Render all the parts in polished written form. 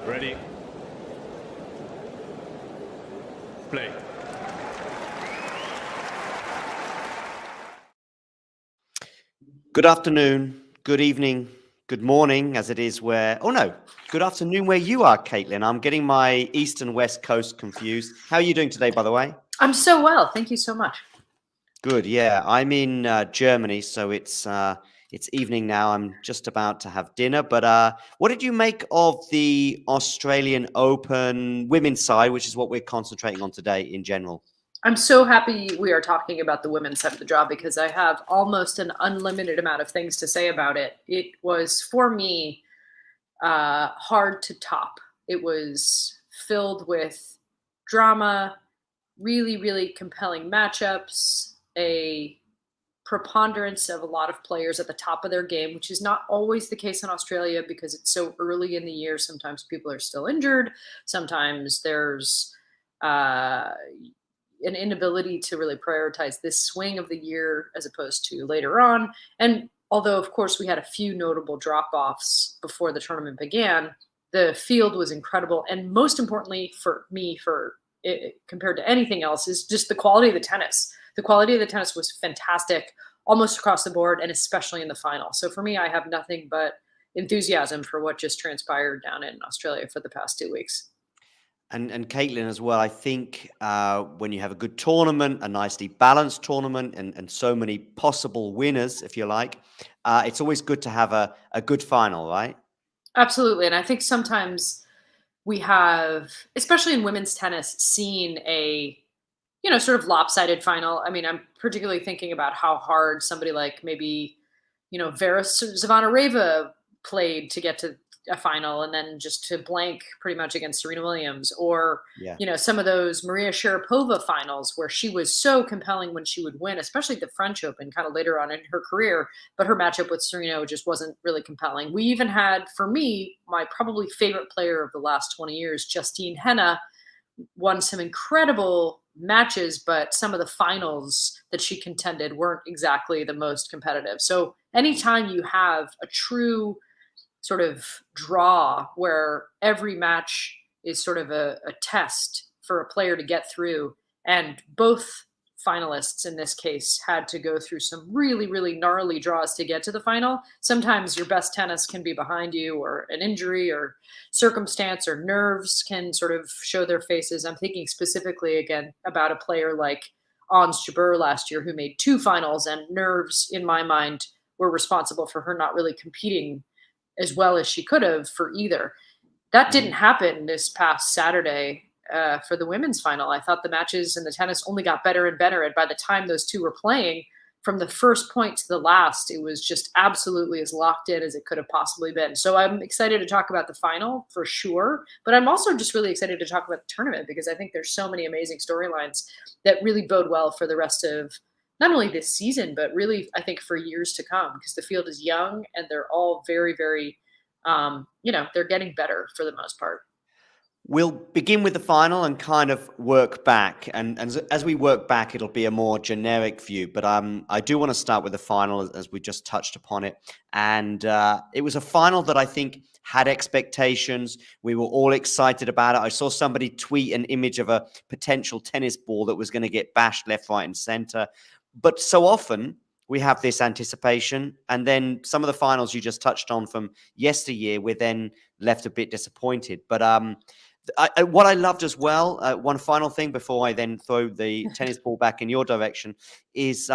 Ready. Play. Good afternoon, good evening, good morning, as it is where... Oh, no. Good afternoon where you are, Caitlin. I'm getting my East and West Coast confused. How are you doing today, by the way? I'm so well. Thank you so much. Good, yeah. I'm in Germany, so it's evening now. I'm just about to have dinner. But what did you make of the Australian Open women's side, which is what we're concentrating on today in general? I'm so happy we are talking about the women's side of the draw because I have almost an unlimited amount of things to say about it. It was, for me, hard to top. It was filled with drama, really, really compelling matchups, a preponderance of a lot of players at the top of their game, which is not always the case in Australia because it's so early in the year. Sometimes people are still injured. Sometimes there's an inability to really prioritize this swing of the year as opposed to later on. And although, of course, we had a few notable drop-offs before the tournament began, the field was incredible. And most importantly for me, compared to anything else, is just the quality of the tennis. The quality of the tennis was fantastic almost across the board, and especially in the final. So for me, I have nothing but enthusiasm for what just transpired down in Australia for the past 2 weeks. And Caitlin as well, I think when you have a good tournament, a nicely balanced tournament, and so many possible winners, if you like, it's always good to have a good final, right? Absolutely. And I think sometimes we have, especially in women's tennis, seen a, sort of lopsided final. I mean, I'm particularly thinking about how hard somebody like maybe, Vera Zvonareva played to get to a final and then just to blank pretty much against Serena Williams, or some of those Maria Sharapova finals where she was so compelling when she would win, especially the French Open kind of later on in her career, but her matchup with Serena just wasn't really compelling. We even had, for me, my probably favorite player of the last 20 years, Justine Henin, won some incredible matches, but some of the finals that she contended weren't exactly the most competitive. So anytime you have a true sort of draw where every match is sort of a test for a player to get through, and both finalists in this case had to go through some really, really gnarly draws to get to the final. Sometimes your best tennis can be behind you, or an injury or circumstance or nerves can sort of show their faces. I'm thinking specifically again about a player like Ons Jabeur last year who made 2 finals, and nerves in my mind were responsible for her not really competing as well as she could have for either. That didn't happen this past Saturday for the women's final. I thought the matches and the tennis only got better and better. And by the time those two were playing, from the first point to the last, it was just absolutely as locked in as it could have possibly been. So I'm excited to talk about the final for sure. But I'm also just really excited to talk about the tournament because I think there's so many amazing storylines that really bode well for the rest of not only this season, but really, I think, for years to come, because the field is young and they're all very, very, they're getting better for the most part. We'll begin with the final and kind of work back. And as we work back, it'll be a more generic view. But I do want to start with the final, as we just touched upon it. And it was a final that I think had expectations. We were all excited about it. I saw somebody tweet an image of a potential tennis ball that was going to get bashed left, right, and center. But so often we have this anticipation, and then some of the finals you just touched on from yesteryear, we're then left a bit disappointed. But what I loved as well, one final thing before I then throw the tennis ball back in your direction, is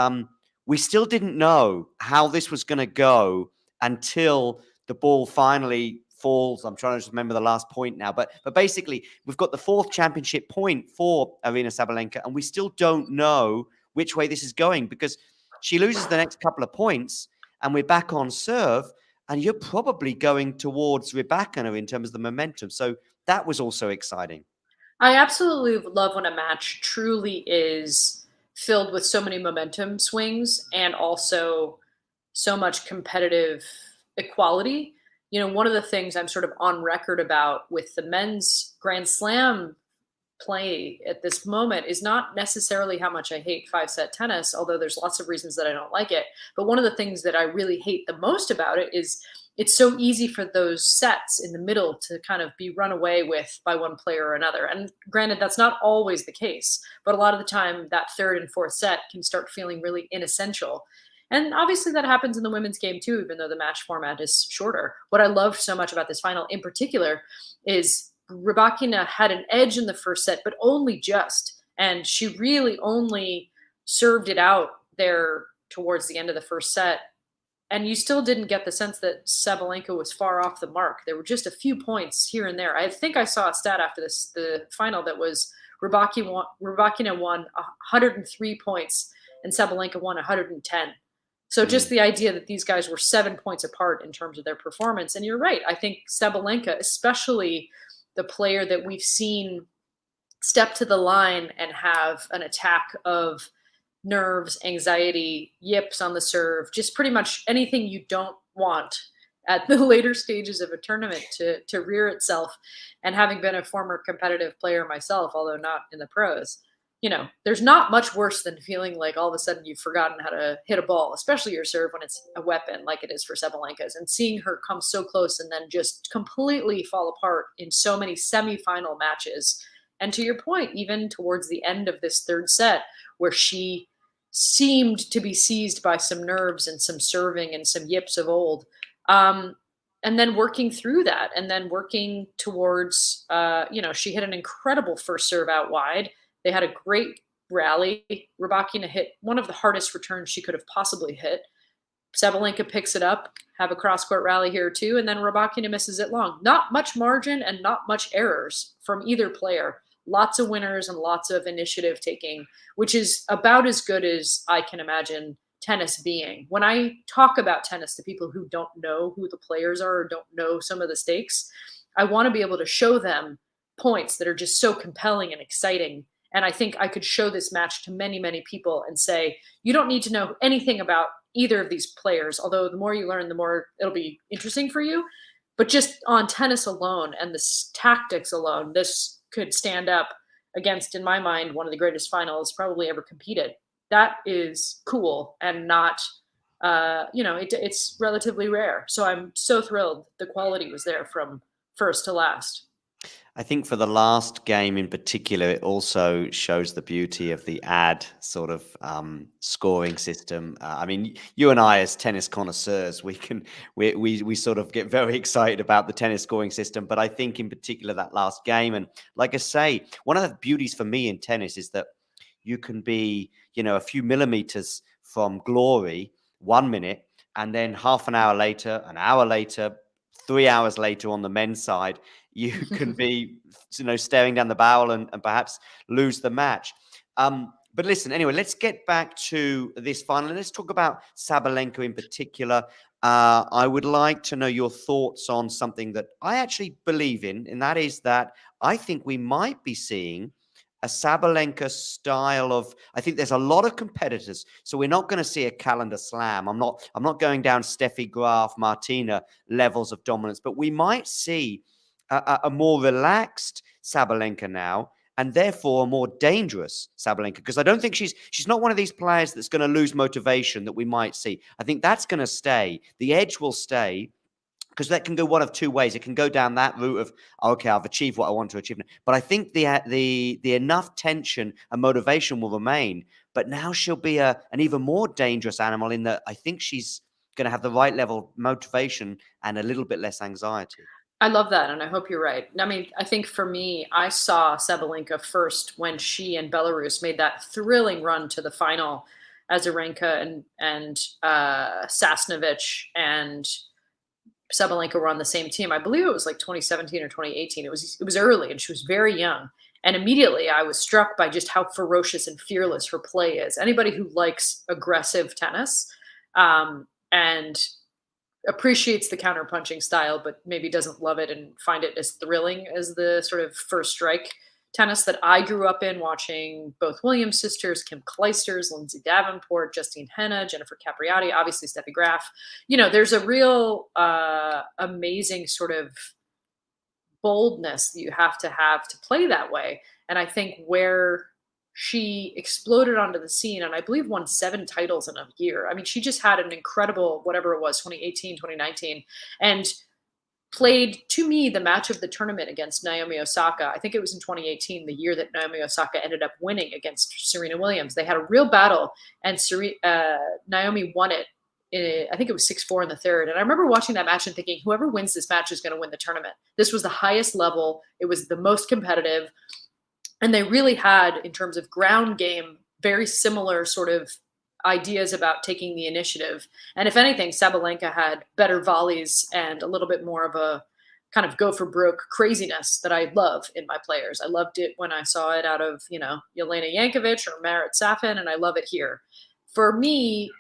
we still didn't know how this was going to go until the ball finally falls. I'm trying to just remember the last point now, but basically we've got the 4th championship point for Aryna Sabalenka, and we still don't know which way this is going, because she loses the next couple of points and we're back on serve, and you're probably going towards Rybakina in terms of the momentum. So that was also exciting. I absolutely love when a match truly is filled with so many momentum swings and also so much competitive equality. One of the things I'm sort of on record about with the men's Grand Slam play at this moment is not necessarily how much I hate 5-set tennis, although there's lots of reasons that I don't like it. But one of the things that I really hate the most about it is it's so easy for those sets in the middle to kind of be run away with by one player or another. And granted, that's not always the case, but a lot of the time that third and fourth set can start feeling really inessential. And obviously that happens in the women's game too, even though the match format is shorter. What I love so much about this final in particular is Rybakina had an edge in the first set, but only just. And she really only served it out there towards the end of the first set. And you still didn't get the sense that Sabalenka was far off the mark. There were just a few points here and there. I think I saw a stat after the final that was Rybakina won 103 points and Sabalenka won 110. So just the idea that these guys were 7 points apart in terms of their performance. And you're right. I think Sabalenka, especially the player that we've seen step to the line and have an attack of nerves, anxiety, yips on the serve, just pretty much anything you don't want at the later stages of a tournament to rear itself. And having been a former competitive player myself, although not in the pros, there's not much worse than feeling like all of a sudden you've forgotten how to hit a ball, especially your serve when it's a weapon like it is for Sabalenka's, and seeing her come so close and then just completely fall apart in so many semifinal matches. And to your point, even towards the end of this third set, where she seemed to be seized by some nerves and some serving and some yips of old. And then working through that and then working towards, she hit an incredible first serve out wide. They had a great rally. Rybakina hit one of the hardest returns she could have possibly hit. Sabalenka picks it up, have a cross-court rally here too, and then Rybakina misses it long. Not much margin and not much errors from either player. Lots of winners and lots of initiative taking, which is about as good as I can imagine tennis being. When I talk about tennis to people who don't know who the players are or don't know some of the stakes, I want to be able to show them points that are just so compelling and exciting. And I think I could show this match to many, many people and say, you don't need to know anything about either of these players, although the more you learn, the more it'll be interesting for you. But just on tennis alone and the tactics alone, this could stand up against, in my mind, one of the greatest finals probably ever competed. That is cool and not, it's relatively rare. So I'm so thrilled the quality was there from first to last. I think for the last game in particular, it also shows the beauty of the ad sort of scoring system. I mean, you and I, as tennis connoisseurs, we sort of get very excited about the tennis scoring system. But I think in particular that last game, and like I say, one of the beauties for me in tennis is that you can be, a few millimeters from glory 1 minute, and then half an hour later, 3 hours later on the men's side, you can be, staring down the barrel and perhaps lose the match. But listen, anyway, let's get back to this final. Let's talk about Sabalenka in particular. I would like to know your thoughts on something that I actually believe in, and that is that I think we might be seeing a Sabalenka style of, I think there's a lot of competitors, so we're not going to see a calendar slam. I'm not going down Steffi Graf, Martina levels of dominance, but we might see a more relaxed Sabalenka now, and therefore a more dangerous Sabalenka, because I don't think she's not one of these players that's going to lose motivation that we might see. I think that's going to stay. The edge will stay, because that can go one of two ways. It can go down that route of, okay, I've achieved what I want to achieve. But I think the enough tension and motivation will remain. But now she'll be an even more dangerous animal in that I think she's going to have the right level of motivation and a little bit less anxiety. I love that, and I hope you're right. I mean, I think for me, I saw Sabalenka first when she and Belarus made that thrilling run to the final. Azarenka and Sasnovich and Sabalenka were on the same team. I believe it was like 2017 or 2018. It was early, and she was very young. And immediately I was struck by just how ferocious and fearless her play is. Anybody who likes aggressive tennis and appreciates the counterpunching style, but maybe doesn't love it and find it as thrilling as the sort of first strike tennis that I grew up in, watching both Williams sisters, Kim Clijsters, Lindsay Davenport, Justine Henna, Jennifer Capriati, obviously Steffi Graf. There's a real amazing sort of boldness that you have to play that way. And I think where she exploded onto the scene and I believe won 7 titles in a year. I mean, she just had an incredible, whatever it was, 2018, 2019, and played, to me, the match of the tournament against Naomi Osaka. I think it was in 2018, the year that Naomi Osaka ended up winning against Serena Williams. They had a real battle, and Naomi won it. I think it was 6-4 in the third. And I remember watching that match and thinking, whoever wins this match is going to win the tournament. This was the highest level. It was the most competitive. And they really had, in terms of ground game, very similar sort of ideas about taking the initiative. And if anything, Sabalenka had better volleys and a little bit more of a kind of go for broke craziness that I love in my players. I loved it when I saw it out of, Jelena Jankovic or Marat Safin, and I love it here. For me,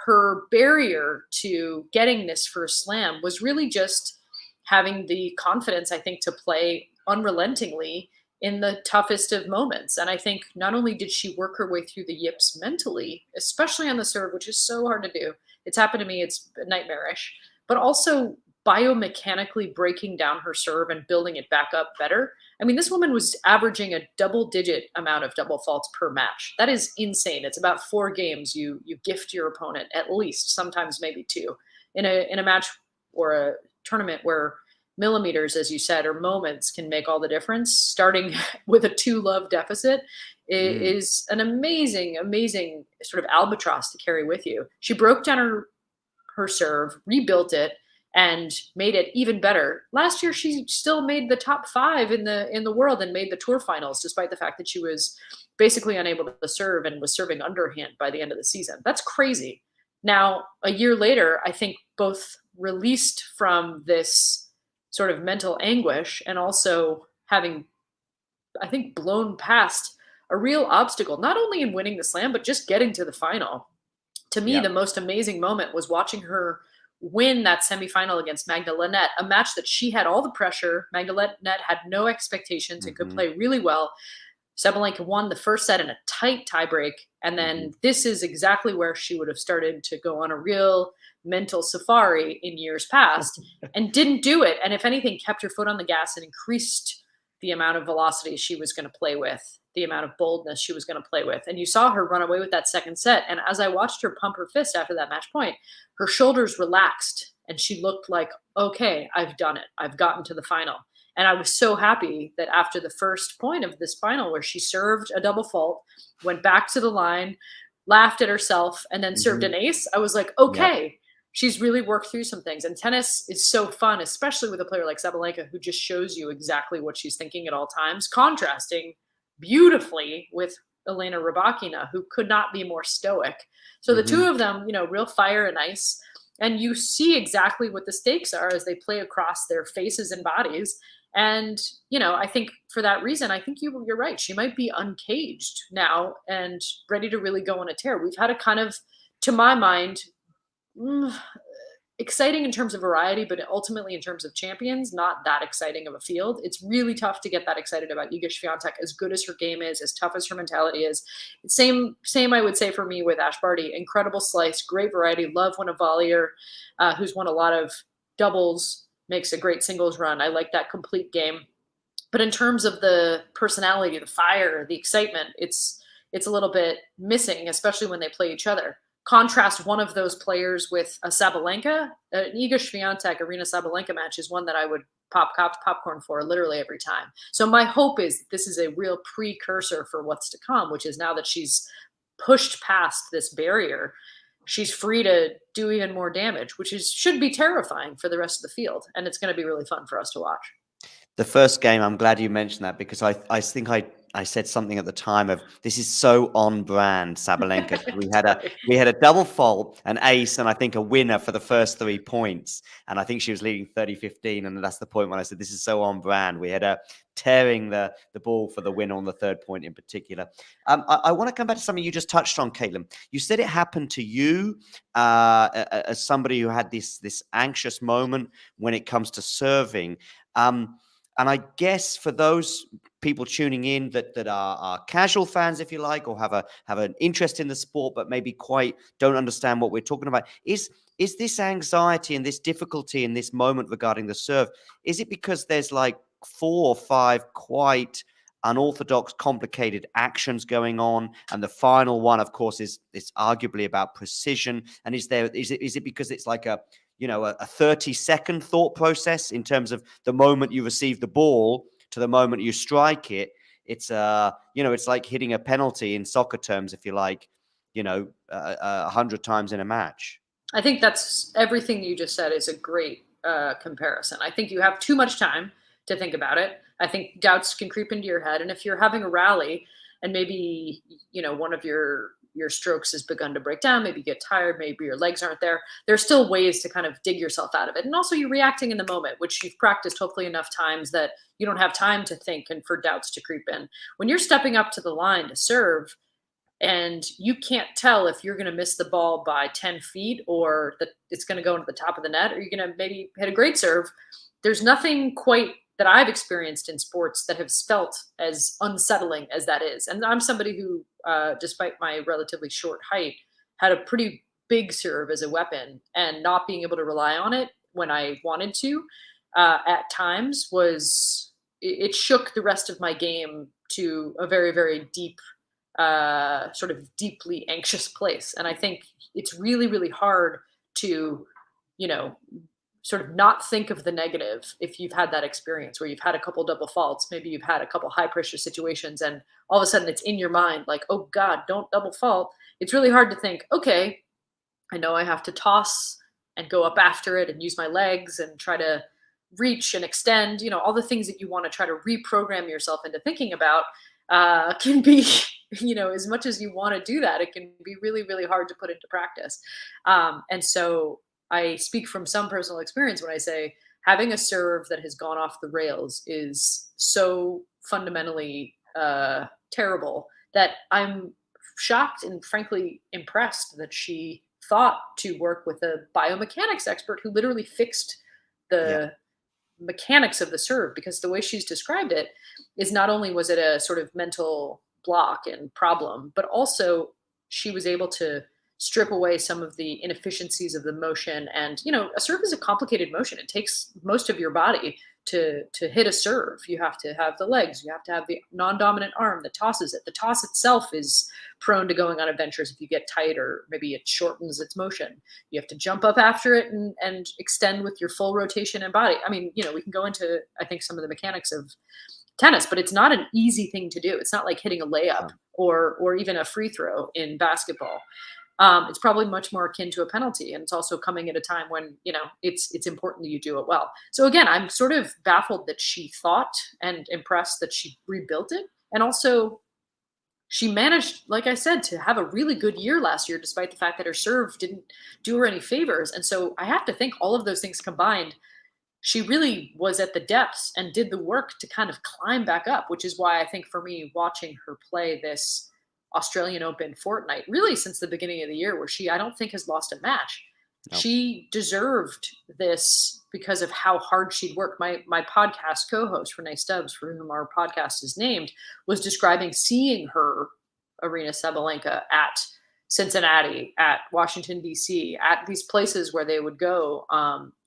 her barrier to getting this first slam was really just having the confidence, I think, to play unrelentingly in the toughest of moments. And I think not only did she work her way through the yips mentally, especially on the serve, which is so hard to do. It's happened to me. It's nightmarish, but also biomechanically breaking down her serve and building it back up better. I mean, this woman was averaging a double-digit amount of double faults per match. That is insane. It's about 4 games you gift your opponent, at least, sometimes maybe 2, in a match or a tournament where millimeters, as you said, or moments can make all the difference. Starting with a 2-love deficit is an amazing, amazing sort of albatross to carry with you. She broke down her serve, rebuilt it, and made it even better. Last year, she still made the top 5 in the world and made the tour finals, despite the fact that she was basically unable to serve and was serving underhand by the end of the season. That's crazy. Now, a year later, I think both released from this sort of mental anguish and also having, I think, blown past a real obstacle, not only in winning the slam, but just getting to the final. To me, the most amazing moment was watching her win that semifinal against Magda Linette, a match that she had all the pressure. Magda Linette had no expectations and could play really well. Sabalenka won the first set in a tight tiebreak. And then this is exactly where she would have started to go on a real mental safari in years past and didn't do it. And if anything, kept her foot on the gas and increased the amount of velocity she was going to play with, the amount of boldness she was going to play with. And you saw her run away with that second set. And as I watched her pump her fist after that match point, her shoulders relaxed and she looked like, okay, I've done it. I've gotten to the final. And I was so happy that after the first point of this final, where she served a double fault, went back to the line, laughed at herself, and then served an ace, I was like, okay, she's really worked through some things. And tennis is so fun, especially with a player like Sabalenka, who just shows you exactly what she's thinking at all times, contrasting beautifully with Elena Rybakina, who could not be more stoic. So the two of them, real fire and ice. And you see exactly what the stakes are as they play across their faces and bodies. And, I think for that reason, I think you're right. She might be uncaged now and ready to really go on a tear. We've had a kind of, to my mind, exciting in terms of variety, but ultimately in terms of champions, not that exciting of a field. It's really tough to get that excited about Iga Swiatek, as good as her game is, as tough as her mentality is. Same, I would say for me with Ash Barty. Incredible slice, great variety. Love when a volleyer who's won a lot of doubles makes a great singles run. I like that complete game. But in terms of the personality, the fire, the excitement, it's a little bit missing, especially when they play each other. Contrast one of those players with a Sabalenka. An Iga Swiatek, Aryna Sabalenka match is one that I would pop popcorn for literally every time. So my hope is this is a real precursor for what's to come, which is now that she's pushed past this barrier, she's free to do even more damage, which should be terrifying for the rest of the field. And it's going to be really fun for us to watch. The first game, I'm glad you mentioned that, because I think I said something at the time of, this is so on brand Sabalenka. we had a double fault, an ace, and I think a winner for the first 3 points. And I think she was leading 30-15. And that's the point when I said, this is so on brand. We had a tearing the ball for the win on the third point in particular. I want to come back to something you just touched on, Caitlin. You said it happened to you as somebody who had this anxious moment when it comes to serving. And I guess for those people tuning in that are casual fans, if you like, or have an interest in the sport, but maybe quite don't understand what we're talking about, is this anxiety and this difficulty in this moment regarding the serve, is it because there's like 4 or 5 quite unorthodox, complicated actions going on. And the final one, of course, is arguably about precision. And is it because it's like a 30-second thought process in terms of the moment you receive the ball to the moment you strike it? It's it's like hitting a penalty in soccer terms, if you like, 100 times in a match. I think that's everything you just said is a great comparison. I think you have too much time to think about it. I think doubts can creep into your head. And if you're having a rally and maybe, one of your strokes has begun to break down, maybe you get tired, maybe your legs aren't there, there's still ways to kind of dig yourself out of it. And also you're reacting in the moment, which you've practiced hopefully enough times that you don't have time to think and for doubts to creep in. When you're stepping up to the line to serve, and you can't tell if you're going to miss the ball by 10 feet or that it's going to go into the top of the net, or you're going to maybe hit a great serve. There's nothing quite that I've experienced in sports that has felt as unsettling as that is. And I'm somebody who, despite my relatively short height, had a pretty big serve as a weapon, and not being able to rely on it when I wanted to at times it shook the rest of my game to a very, very deep, sort of deeply anxious place. And I think it's really, really hard to, sort of not think of the negative if you've had that experience where you've had a couple double faults, maybe you've had a couple high pressure situations, and all of a sudden it's in your mind like, oh God, don't double fault. It's really hard to think, okay, I know I have to toss and go up after it and use my legs and try to reach and extend, all the things that you want to try to reprogram yourself into thinking about can be, as much as you want to do that, it can be really, really hard to put into practice. And so I speak from some personal experience when I say having a serve that has gone off the rails is so fundamentally terrible that I'm shocked and frankly impressed that she thought to work with a biomechanics expert who literally fixed the mechanics of the serve, because the way she's described it is not only was it a sort of mental block and problem, but also she was able to strip away some of the inefficiencies of the motion. And, a serve is a complicated motion. It takes most of your body to hit a serve. You have to have the legs, you have to have the non-dominant arm that tosses it. The toss itself is prone to going on adventures if you get tight, or maybe it shortens its motion. You have to jump up after it and extend with your full rotation and body. I mean, we can go into, I think, some of the mechanics of tennis, but it's not an easy thing to do. It's not like hitting a layup or even a free throw in basketball. It's probably much more akin to a penalty, and it's also coming at a time when it's important that you do it well. So again, I'm sort of baffled that she thought, and impressed that she rebuilt it, and also she managed, like I said, to have a really good year last year, despite the fact that her serve didn't do her any favors. And so I have to think all of those things combined, she really was at the depths and did the work to kind of climb back up, which is why I think for me, watching her play this Australian Open fortnight, really since the beginning of the year, where I don't think has lost a match. Nope. She deserved this because of how hard she'd worked. My podcast co-host, Renee Stubbs, for whom our podcast is named, was describing seeing her, Aryna Sabalenka, at Cincinnati, at Washington, D.C., at these places where they would go.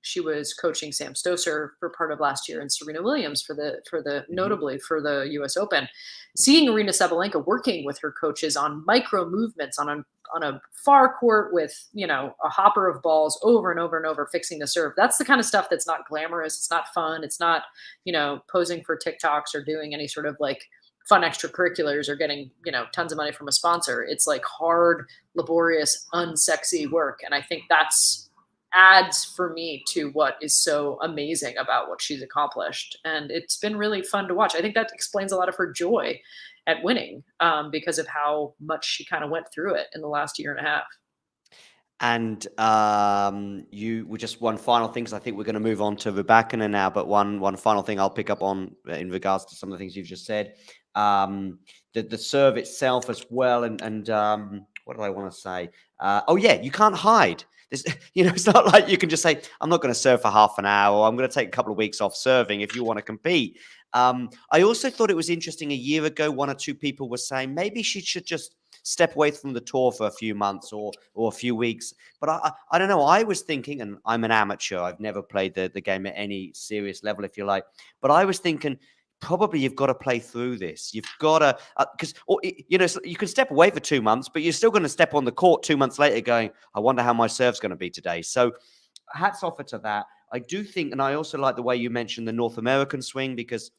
She was coaching Sam Stosur for part of last year and Serena Williams for the notably for the U.S. Open. Seeing Aryna Sabalenka working with her coaches on micro movements on a far court with a hopper of balls over and over and over, fixing the serve. That's the kind of stuff that's not glamorous. It's not fun. It's not posing for TikToks or doing any sort of like fun extracurriculars or getting tons of money from a sponsor. It's like hard, laborious, unsexy work, and I think that's adds for me to what is so amazing about what she's accomplished. And it's been really fun to watch. I think that explains a lot of her joy at winning, because of how much she kind of went through it in the last year and a half. And just one final thing, because I think we're going to move on to Rybakina now, but one final thing I'll pick up on in regards to some of the things you've just said. The serve itself as well. And what did I want to say? You can't hide. It's not like you can just say, I'm not going to serve for half an hour, or I'm going to take a couple of weeks off serving if you want to compete. I also thought it was interesting a year ago, one or two people were saying maybe she should just step away from the tour for a few months or a few weeks. But I don't know. I was thinking, and I'm an amateur, I've never played the game at any serious level, if you like. But I was thinking, probably you've got to play through this. You've got to, because, you can step away for 2 months, but you're still going to step on the court 2 months later going, I wonder how my serve's going to be today. So hats off to that. I do think, and I also like the way you mentioned the North American swing, because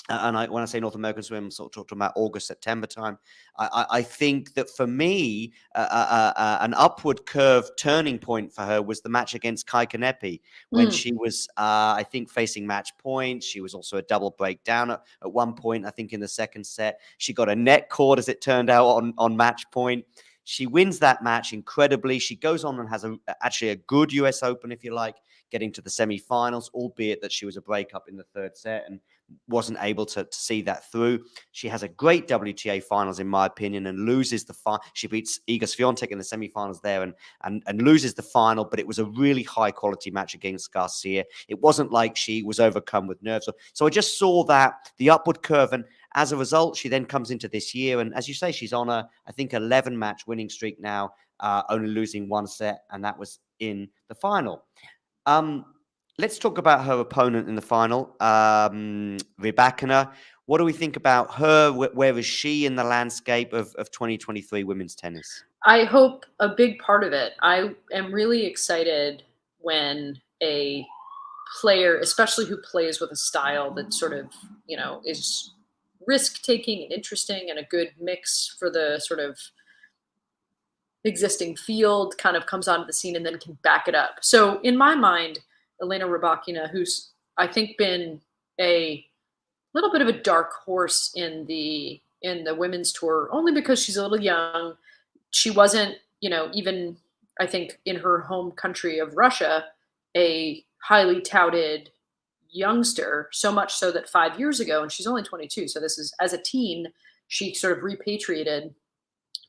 when I say North American swim, I'm sort of talking about August, September time. I think that for me, an upward curve turning point for her was the match against Kai Kanepi when she was, I think, facing match point. She was also a double breakdown at one point, I think, in the second set. She got a net cord, as it turned out, on match point. She wins that match incredibly. She goes on and has actually a good US Open, if you like, getting to the semifinals, albeit that she was a breakup in the third set and wasn't able to see that through. She has a great WTA finals, in my opinion, and loses the final. She beats Iga Swiatek in the semifinals there and loses the final, but it was a really high quality match against Garcia. It wasn't like she was overcome with nerves. So I just saw that, the upward curve, and as a result, she then comes into this year, and as you say, she's on I think, 11 match winning streak now, only losing one set, and that was in the final. Let's talk about her opponent in the final, Rybakina. What do we think about her? Where is she in the landscape of 2023 women's tennis? I hope a big part of it. I am really excited when a player, especially who plays with a style that sort of, is risk-taking and interesting and a good mix for the sort of existing field, kind of comes onto the scene and then can back it up. So in my mind, Elena Rybakina, who's I think been a little bit of a dark horse in the women's tour, only because she's a little young. She wasn't, even I think in her home country of Russia, a highly touted youngster, so much so that 5 years ago, and she's only 22, so this is as a teen, she sort of repatriated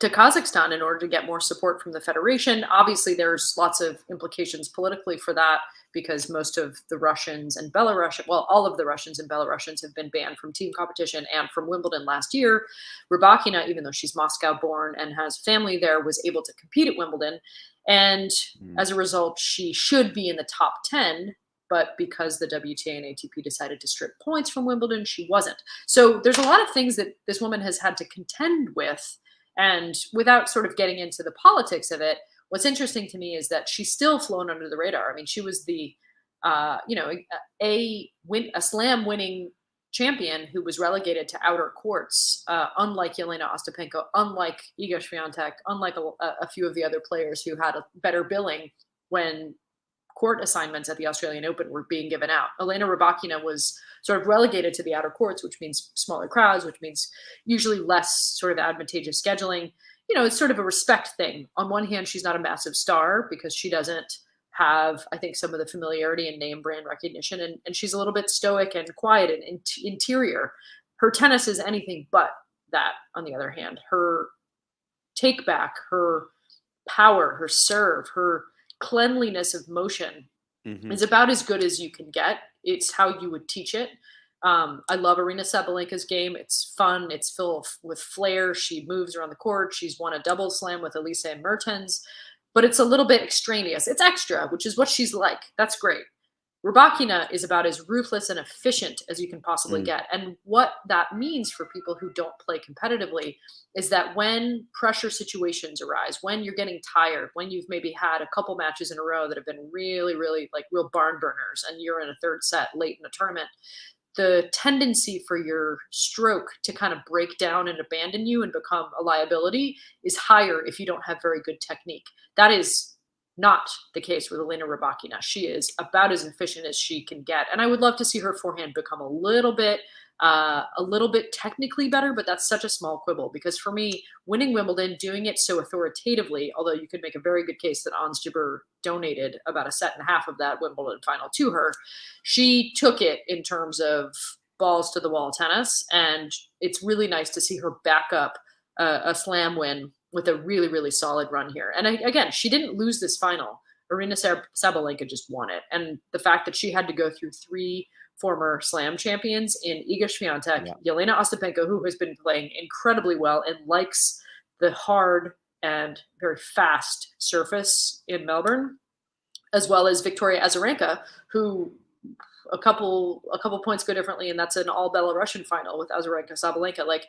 to Kazakhstan in order to get more support from the federation. Obviously, there's lots of implications politically for that, because most of the Russians and Belarusian, well, all of the Russians and Belarusians have been banned from team competition and from Wimbledon last year. Rybakina, even though she's Moscow born and has family there, was able to compete at Wimbledon. And as a result, she should be in the top 10, but because the WTA and ATP decided to strip points from Wimbledon, she wasn't. So there's a lot of things that this woman has had to contend with. And without sort of getting into the politics of it, what's interesting to me is that she's still flown under the radar. I mean, she was the, a slam winning champion who was relegated to outer courts, unlike Elena Ostapenko, unlike Iga Swiatek, unlike a few of the other players who had a better billing when court assignments at the Australian Open were being given out. Elena Rybakina was sort of relegated to the outer courts, which means smaller crowds, which means usually less sort of advantageous scheduling. It's sort of a respect thing. On one hand, she's not a massive star because she doesn't have, I think, some of the familiarity and name brand recognition, and she's a little bit stoic and quiet and interior. Her tennis is anything but that, on the other hand. Her take back, her power, her serve, her cleanliness of motion is about as good as you can get. It's how you would teach it. I love Aryna Sabalenka's game. It's fun. It's filled with flair. She moves around the court. She's won a double slam with Elise Mertens, but it's a little bit extraneous. It's extra, which is what she's like. That's great. Rybakina is about as ruthless and efficient as you can possibly get. And what that means for people who don't play competitively is that when pressure situations arise, when you're getting tired, when you've maybe had a couple matches in a row that have been really, really like real barn burners, and you're in a third set late in a tournament, the tendency for your stroke to kind of break down and abandon you and become a liability is higher if you don't have very good technique. That is not the case with Elena Rybakina. She is about as efficient as she can get. And I would love to see her forehand become a little bit technically better, but that's such a small quibble, because for me, winning Wimbledon, doing it so authoritatively, although you could make a very good case that Ons Jabeur donated about a set and a half of that Wimbledon final to her, she took it in terms of balls to the wall tennis. And it's really nice to see her back up a slam win with a really, really solid run here. And again, she didn't lose this final. Aryna Sabalenka just won it. And the fact that she had to go through three former slam champions in Iga Swiatek, Elena Ostapenko, who has been playing incredibly well and likes the hard and very fast surface in Melbourne, as well as Victoria Azarenka, who a couple points go differently, and that's an all Belarusian final with Aryna Sabalenka. Like,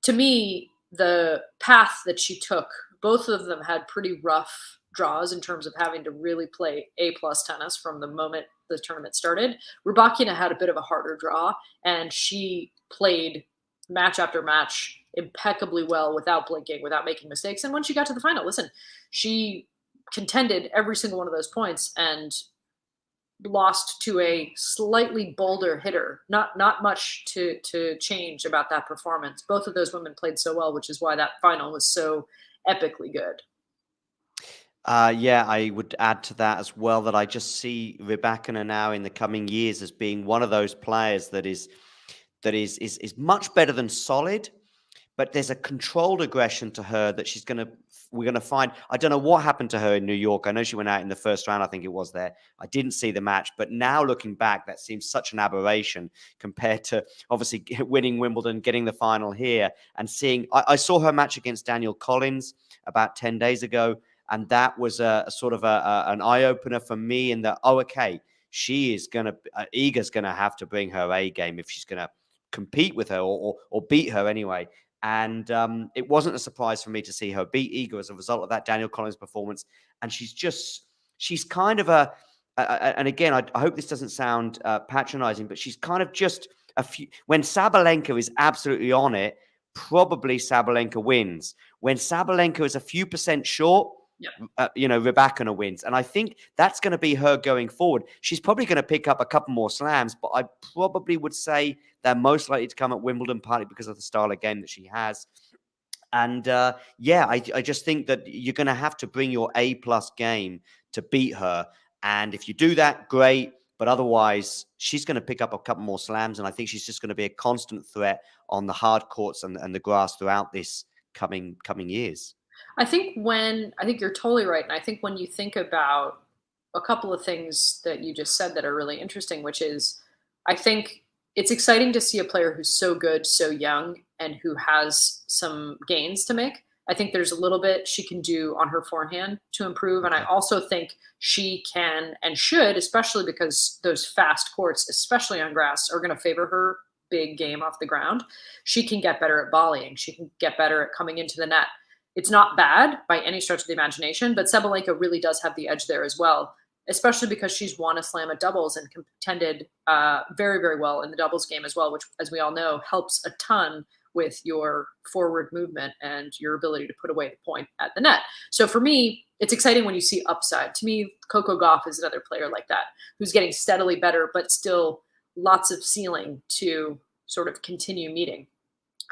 to me, the path that she took, both of them had pretty rough draws in terms of having to really play A-plus tennis from the moment the tournament started. Rybakina had a bit of a harder draw, and she played match after match impeccably well without blinking, without making mistakes. And when she got to the final, listen, she contended every single one of those points and lost to a slightly bolder hitter. Not much to change about that performance. Both of those women played so well, which is why that final was so epically good. Yeah, I would add to that as well that I just see Rybakina now in the coming years as being one of those players that is much better than solid, but there's a controlled aggression to her that we're gonna find. I don't know what happened to her in New York. I know she went out in the first round, I think it was there. I didn't see the match, but now looking back, that seems such an aberration compared to obviously winning Wimbledon, getting the final here, and seeing. I saw her match against Daniel Collins about 10 days ago, and that was a sort of an eye opener for me. In that, okay, Iga's gonna have to bring her A game if she's gonna compete with her or beat her anyway. And it wasn't a surprise for me to see her beat Iga as a result of that Daniel Collins performance. And she's kind of and again, I hope this doesn't sound patronizing, but she's kind of just when Sabalenka is absolutely on it, probably Sabalenka wins. When Sabalenka is a few percent short, Rybakina wins. And I think that's going to be her going forward. She's probably going to pick up a couple more slams, but I probably would say they're most likely to come at Wimbledon, partly because of the style of game that she has. And I just think that you're going to have to bring your A-plus game to beat her. And if you do that, great. But otherwise, she's going to pick up a couple more slams. And I think she's just going to be a constant threat on the hard courts and the grass throughout this coming years. I think you're totally right. And I think when you think about a couple of things that you just said that are really interesting, which is, I think it's exciting to see a player who's so good, so young, and who has some gains to make. I think there's a little bit she can do on her forehand to improve. And I also think she can and should, especially because those fast courts, especially on grass, are going to favor her big game off the ground. She can get better at volleying. She can get better at coming into the net. It's not bad by any stretch of the imagination, but Sabalenka really does have the edge there as well, especially because she's won a slam at doubles and contended very, very well in the doubles game as well, which, as we all know, helps a ton with your forward movement and your ability to put away the point at the net. So for me, it's exciting when you see upside. To me, Coco Gauff is another player like that, who's getting steadily better, but still lots of ceiling to sort of continue meeting.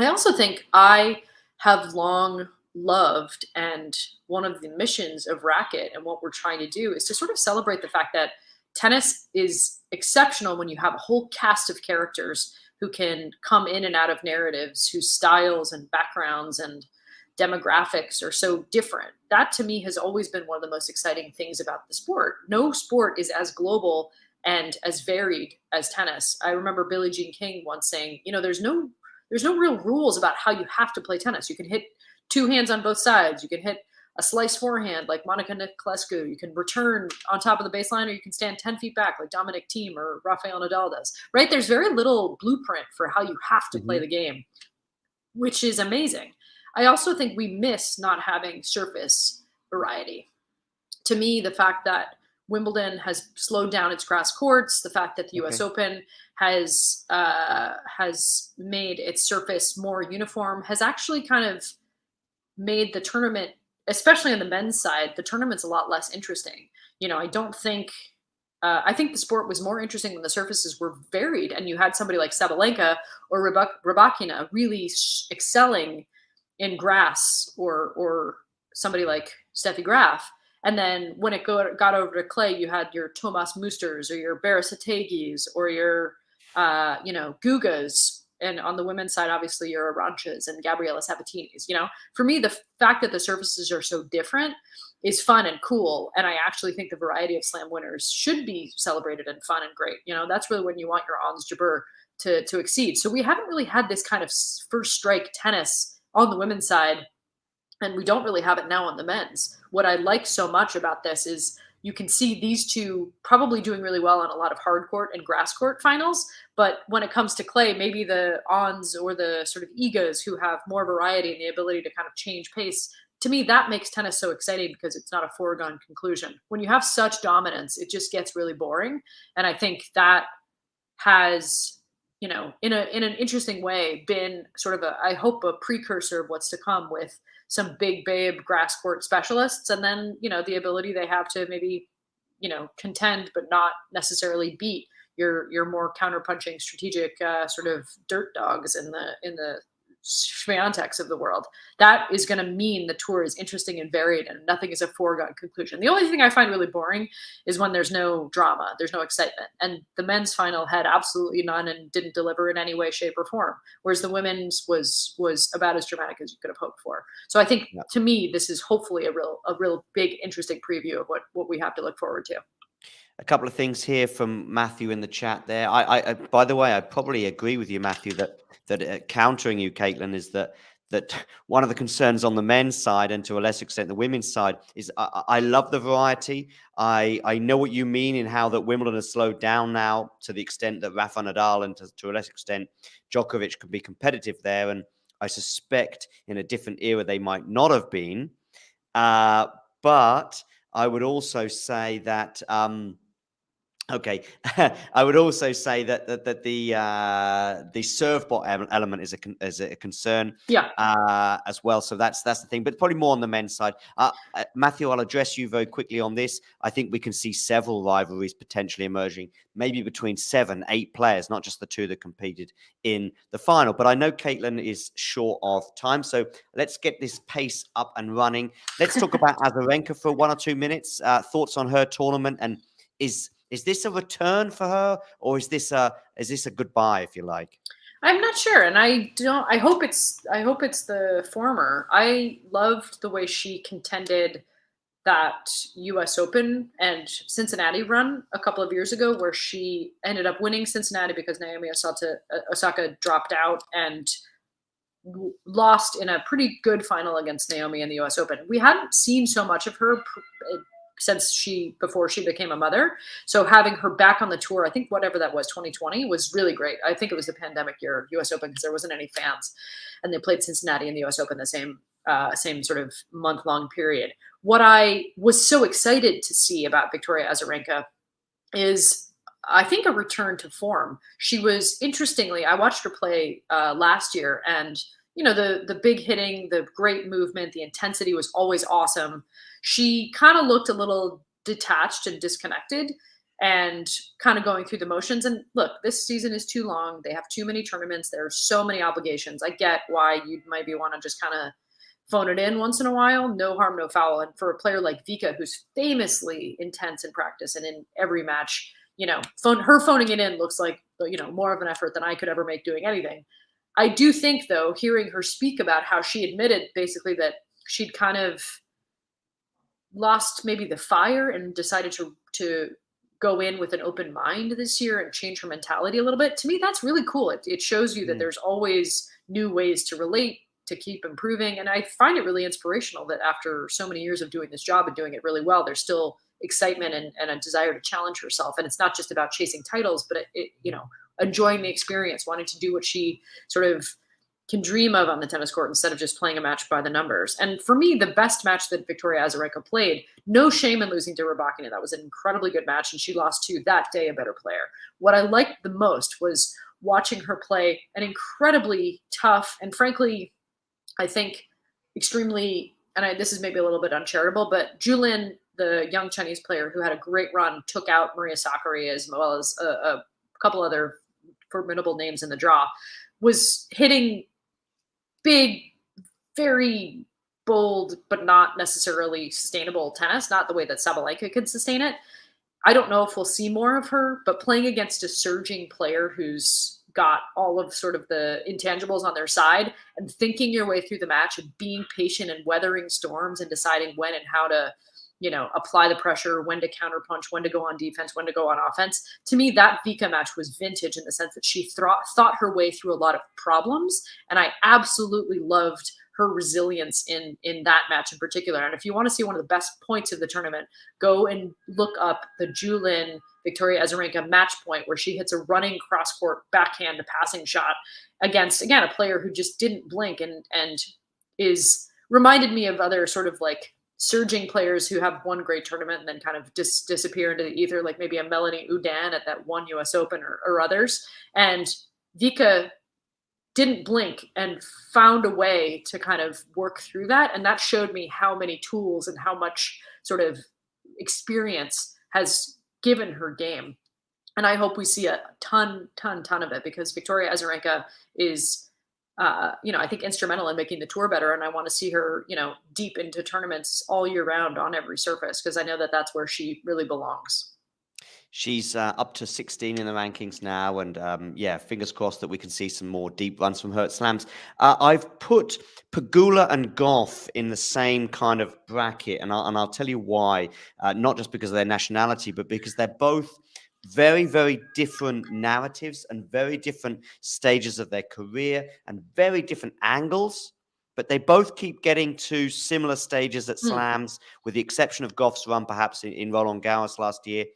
I also think I have long loved, and one of the missions of Racquet and what we're trying to do is to sort of celebrate the fact that tennis is exceptional when you have a whole cast of characters who can come in and out of narratives, whose styles and backgrounds and demographics are so different. That to me has always been one of the most exciting things about the sport. No sport is as global and as varied as tennis. I remember Billie Jean King once saying, there's no real rules about how you have to play tennis. You can hit two hands on both sides. You can hit a slice forehand like Monica Niculescu. You can return on top of the baseline, or you can stand 10 feet back like Dominic Thiem or Rafael Nadal does, right? There's very little blueprint for how you have to play the game, which is amazing. I also think we miss not having surface variety. To me, the fact that Wimbledon has slowed down its grass courts, the fact that the U.S. Open has made its surface more uniform, has actually kind of made the tournament, especially on the men's side, the tournament's a lot less interesting. I think the sport was more interesting when the surfaces were varied and you had somebody like Sabalenka or Rybakina really excelling in grass, or somebody like Steffi Graf. And then when it got over to clay, you had your Tomas Musters or your Berasategis or your, Gugas. And on the women's side, obviously, your Aranchas and Gabriela Sabatinis. For me, the fact that the surfaces are so different is fun and cool. And I actually think the variety of slam winners should be celebrated and fun and great. That's really when you want your Ons Jabeur to exceed. So we haven't really had this kind of first strike tennis on the women's side, and we don't really have it now on the men's. What I like so much about this is you can see these two probably doing really well on a lot of hard court and grass court finals. But when it comes to clay, maybe the Ons or the sort of Igas who have more variety and the ability to kind of change pace, to me, that makes tennis so exciting because it's not a foregone conclusion. When you have such dominance, it just gets really boring. And I think that has, in an interesting way, been sort of I hope a precursor of what's to come with some big babe grass court specialists, and then the ability they have to maybe contend but not necessarily beat your more counterpunching strategic sort of dirt dogs in the Swiateks of the world. That is going to mean the tour is interesting and varied, and nothing is a foregone conclusion. The only thing I find really boring is when there's no drama, there's no excitement. And the men's final had absolutely none and didn't deliver in any way, shape, or form, whereas the women's was about as dramatic as you could have hoped for. So I think, to me, this is hopefully a real big, interesting preview of what we have to look forward to. A couple of things here from Matthew in the chat there. I by the way, I probably agree with you, Matthew, that countering you, Caitlin, is that one of the concerns on the men's side, and to a lesser extent the women's side, is I love the variety. I know what you mean in how that Wimbledon has slowed down now to the extent that Rafa Nadal and to a lesser extent Djokovic can be competitive there. And I suspect in a different era they might not have been. But I would also say that okay, I would also say that the serve bot element is a concern, as well. So that's the thing, but probably more on the men's side. Matthew, I'll address you very quickly on this. I think we can see several rivalries potentially emerging, maybe between 7-8 players, not just the two that competed in the final. But I know Caitlin is short of time, so let's get this pace up and running. Let's talk about Azarenka for 1 or 2 minutes. Thoughts on her tournament, and is this a return for her, or is this a goodbye, if you like? I'm not sure, and I hope it's the former. I loved the way she contended that U.S. Open and Cincinnati run a couple of years ago, where she ended up winning Cincinnati because Naomi Osaka dropped out and lost in a pretty good final against Naomi in the U.S. Open. We hadn't seen so much of her before she became a mother. So having her back on the tour, I think whatever that was, 2020, was really great. I think it was the pandemic year, US Open, because there wasn't any fans, and they played Cincinnati in the US Open the same sort of month-long period. What I was so excited to see about Victoria Azarenka is, I think, a return to form. She was, interestingly, I watched her play last year, and the big hitting, the great movement, the intensity was always awesome. She kind of looked a little detached and disconnected and kind of going through the motions. And look, this season is too long. They have too many tournaments. There are so many obligations. I get why you maybe want to just kind of phone it in once in a while. No harm, no foul. And for a player like Vika, who's famously intense in practice and in every match, her phoning it in looks like, more of an effort than I could ever make doing anything. I do think, though, hearing her speak about how she admitted basically that she'd kind of lost maybe the fire and decided to go in with an open mind this year and change her mentality a little bit. To me, that's really cool. It shows you that there's always new ways to relate, to keep improving. And I find it really inspirational that after so many years of doing this job and doing it really well, there's still excitement and a desire to challenge herself. And it's not just about chasing titles, but enjoying the experience, wanting to do what she sort of can dream of on the tennis court instead of just playing a match by the numbers. And for me, the best match that Victoria Azarenka played, no shame in losing to Rybakina. That was an incredibly good match, and she lost to, that day, a better player. What I liked the most was watching her play an incredibly tough and, frankly, I think extremely, and this is maybe a little bit uncharitable, but Julin, the young Chinese player who had a great run, took out Maria Sakkari as well as a couple other formidable names in the draw, was hitting big, very bold, but not necessarily sustainable tennis, not the way that Sabalenka could sustain it. I don't know if we'll see more of her, but playing against a surging player who's got all of sort of the intangibles on their side and thinking your way through the match and being patient and weathering storms and deciding when and how to, apply the pressure, when to counterpunch, when to go on defense, when to go on offense. To me, that Vika match was vintage in the sense that she thought her way through a lot of problems. And I absolutely loved her resilience in that match in particular. And if you want to see one of the best points of the tournament, go and look up the Julin Victoria Azarenka match point where she hits a running cross-court backhand to passing shot against, again, a player who just didn't blink and is reminded me of other sort of like surging players who have one great tournament and then kind of disappear into the ether, like maybe a Melanie Oudin at that one US Open or others. And Vika didn't blink and found a way to kind of work through that. And that showed me how many tools and how much sort of experience has given her game. And I hope we see a ton of it, because Victoria Azarenka is, I think instrumental in making the tour better. And I want to see her, deep into tournaments all year round on every surface, because I know that that's where she really belongs. She's up to 16 in the rankings now, and fingers crossed that we can see some more deep runs from her at slams. I've put Pegula and Gauff in the same kind of bracket, and I'll tell you why. Not just because of their nationality, but because they're both very, very different narratives and very different stages of their career and very different angles. But they both keep getting to similar stages at slams, with the exception of Gauff's run perhaps in Roland Garros last year.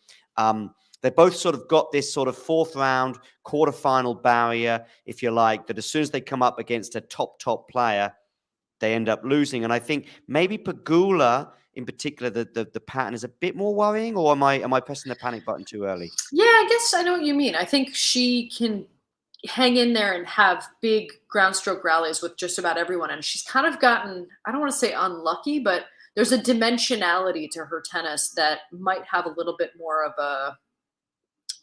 They both sort of got this sort of fourth round quarterfinal barrier, if you like, that as soon as they come up against a top player, they end up losing. And I think maybe Pegula in particular, the pattern is a bit more worrying, or am I pressing the panic button too early? Yeah, I guess I know what you mean. I think she can hang in there and have big ground stroke rallies with just about everyone. And she's kind of gotten, I don't want to say unlucky, but there's a dimensionality to her tennis that might have a little bit more of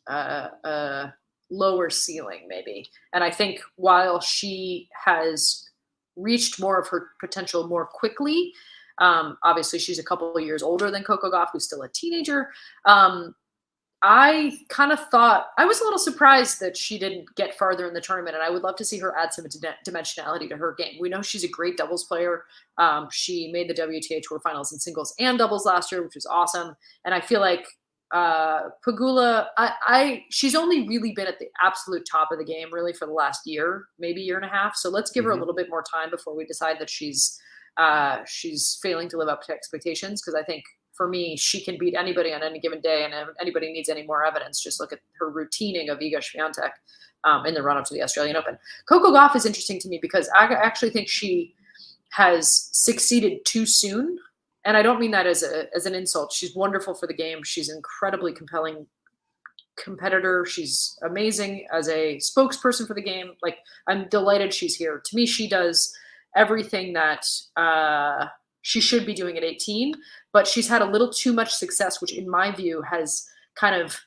a lower ceiling, maybe. And I think while she has reached more of her potential more quickly, obviously she's a couple of years older than Coco Gauff, who's still a teenager. I kind of thought, I was a little surprised that she didn't get farther in the tournament, and I would love to see her add some dimensionality to her game. We know she's a great doubles player. She made the WTA Tour Finals in singles and doubles last year, which was awesome. And I feel like Pegula, she's only really been at the absolute top of the game really for the last year, maybe year and a half. So let's give her a little bit more time before we decide that she's failing to live up to expectations, because I think, for me, she can beat anybody on any given day, and if anybody needs any more evidence, just look at her routining of Iga Swiatek in the run-up to the Australian Open. Coco Gauff is interesting to me because I actually think she has succeeded too soon, and I don't mean that as an insult. She's wonderful for the game. She's an incredibly compelling competitor. She's amazing as a spokesperson for the game. Like, I'm delighted she's here. To me, she does everything that she should be doing at 18, but she's had a little too much success, which in my view has kind of